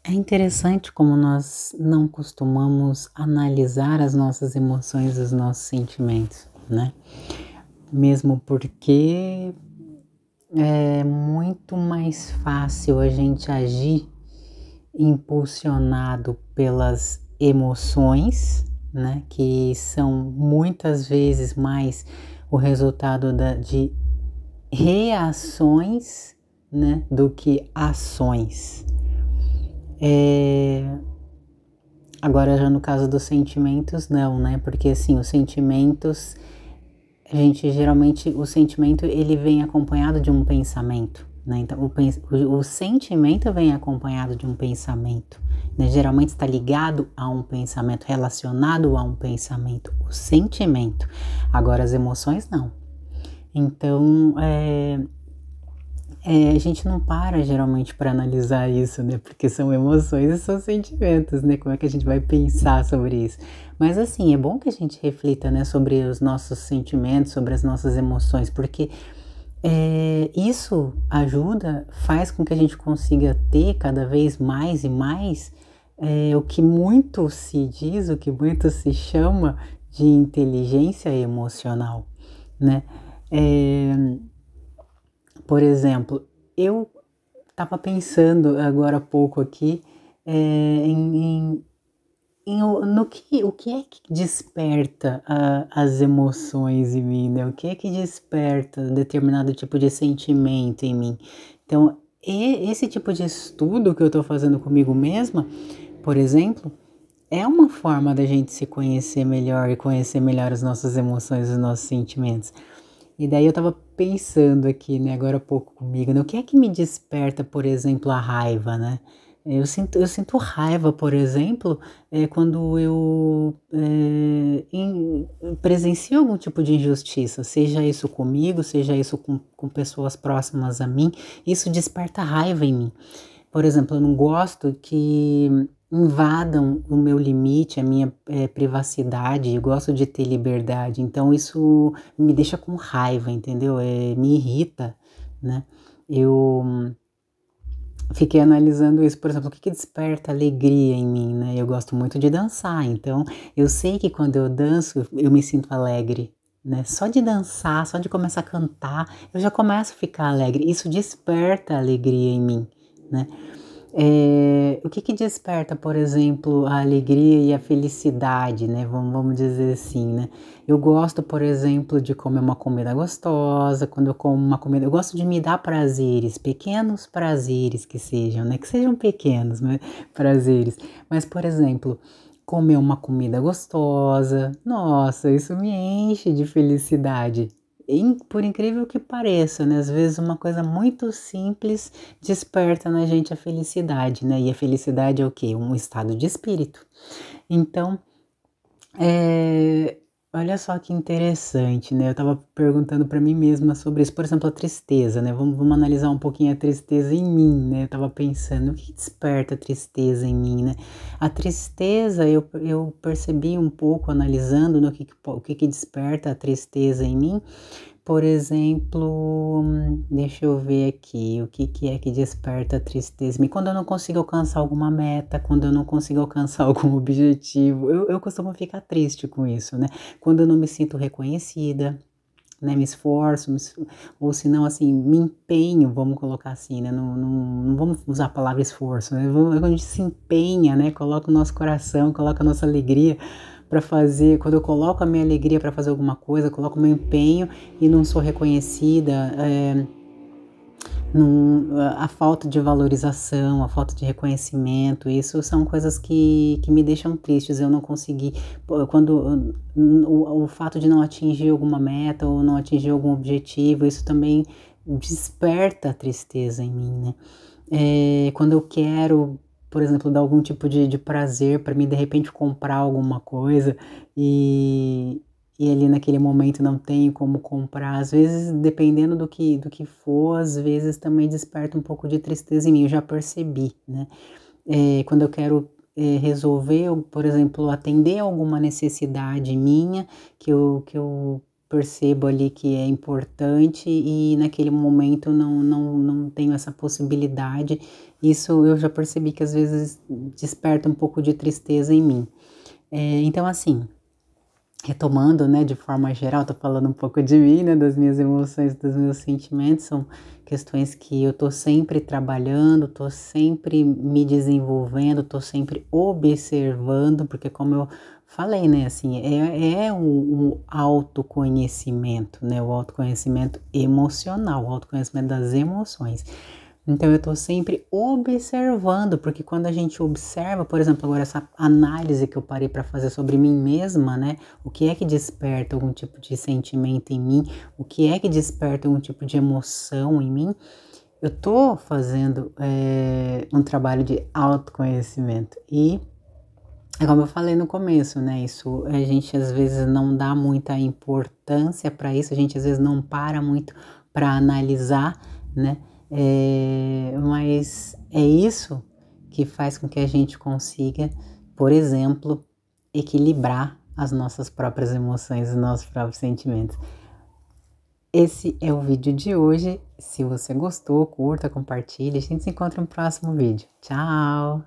É interessante como nós não costumamos analisar as nossas emoções, os nossos sentimentos, né? Mesmo porque é muito mais fácil a gente agir impulsionado pelas emoções, né? Que são muitas vezes mais o resultado de reações, né? Do que ações. É, Agora já no caso dos sentimentos, não, né? Porque assim, os sentimentos, a gente geralmente, o sentimento ele vem acompanhado de um pensamento, né? Então o sentimento vem acompanhado de um pensamento, né? Geralmente está ligado a um pensamento, relacionado a um pensamento, o sentimento. Agora as emoções não. Então, a gente não para geralmente para analisar isso, né? Porque são emoções e são sentimentos, né? Como é que a gente vai pensar sobre isso? Mas assim, é bom que a gente reflita, né, sobre os nossos sentimentos, sobre as nossas emoções, porque isso ajuda, faz com que a gente consiga ter cada vez mais e mais o que muito se diz, o que muito se chama de inteligência emocional, né? É, por exemplo, eu estava pensando agora há pouco aqui no que, o que é que desperta as emoções em mim, né? O que é que desperta determinado tipo de sentimento em mim? Então, esse tipo de estudo que eu estou fazendo comigo mesma, por exemplo, é uma forma da gente se conhecer melhor e conhecer melhor as nossas emoções, os nossos sentimentos. E daí eu tava pensando aqui, né, agora há pouco comigo, né, o que é que me desperta, por exemplo, a raiva, né? Eu sinto raiva, por exemplo, quando eu presencio algum tipo de injustiça, seja isso comigo, seja isso com pessoas próximas a mim, isso desperta raiva em mim. Por exemplo, eu não gosto que invadam o meu limite, a minha privacidade, eu gosto de ter liberdade, então isso me deixa com raiva, entendeu? Me irrita, né? Eu fiquei analisando isso, por exemplo, o que que desperta alegria em mim, né? Eu gosto muito de dançar, então eu sei que quando eu danço eu me sinto alegre, né? Só de dançar, só de começar a cantar, eu já começo a ficar alegre. Isso desperta alegria em mim, né? O que que desperta, por exemplo, a alegria e a felicidade, né? Vamos dizer assim, né? Eu gosto, por exemplo, de comer uma comida gostosa. Quando eu como uma comida, eu gosto de me dar prazeres, pequenos prazeres que sejam, né? Que sejam pequenos, né? Prazeres. Mas, por exemplo, comer uma comida gostosa, nossa, isso me enche de felicidade. Por incrível que pareça, né? Às vezes uma coisa muito simples desperta na gente a felicidade, né? E a felicidade é o quê? Um estado de espírito. Então, é, olha só que interessante, né? Eu tava perguntando para mim mesma sobre isso, por exemplo, a tristeza, né? Vamos analisar um pouquinho a tristeza em mim, né? Eu tava pensando, o que desperta a tristeza em mim, né? A tristeza, eu percebi um pouco analisando no o que que desperta a tristeza em mim. Por exemplo, deixa eu ver aqui, o que que é que desperta a tristeza em mim? Quando eu não consigo alcançar alguma meta, quando eu não consigo alcançar algum objetivo, eu costumo ficar triste com isso, né? Quando eu não me sinto reconhecida, né? Me esforço, ou se não, assim, me empenho, vamos colocar assim, né? Não vamos usar a palavra esforço, né? Quando a gente se empenha, né? Coloca o nosso coração, coloca a nossa alegria para fazer, quando eu coloco a minha alegria para fazer alguma coisa, coloco o meu empenho e não sou reconhecida, a falta de valorização, a falta de reconhecimento, isso são coisas que me deixam tristes. Eu não consegui, quando o fato de não atingir alguma meta ou não atingir algum objetivo, isso também desperta tristeza em mim, né? Quando eu quero, por exemplo, dar algum tipo de prazer para mim, de repente comprar alguma coisa e, e ali naquele momento não tenho como comprar, às vezes, dependendo do que for, às vezes também desperta um pouco de tristeza em mim, eu já percebi, né? Quando eu quero resolver, por exemplo, atender alguma necessidade minha que eu percebo ali que é importante e naquele momento não tenho essa possibilidade, Isso eu já percebi que às vezes desperta um pouco de tristeza em mim. Então, assim, retomando, né, de forma geral, tô falando um pouco de mim, né, das minhas emoções, dos meus sentimentos, são questões que eu tô sempre trabalhando, tô sempre me desenvolvendo, tô sempre observando, porque como eu falei, né, assim, um autoconhecimento, né, o autoconhecimento emocional, o autoconhecimento das emoções. Então eu estou sempre observando, porque quando a gente observa, por exemplo, agora essa análise que eu parei para fazer sobre mim mesma, né? O que é que desperta algum tipo de sentimento em mim? O que é que desperta algum tipo de emoção em mim? Eu estou fazendo um trabalho de autoconhecimento e é como eu falei no começo, né? Isso a gente às vezes não dá muita importância para isso, a gente às vezes não para muito para analisar, né? Mas é isso que faz com que a gente consiga, por exemplo, equilibrar as nossas próprias emoções, os nossos próprios sentimentos. Esse é o vídeo de hoje. Se você gostou, curta, compartilhe. A gente se encontra no próximo vídeo. Tchau!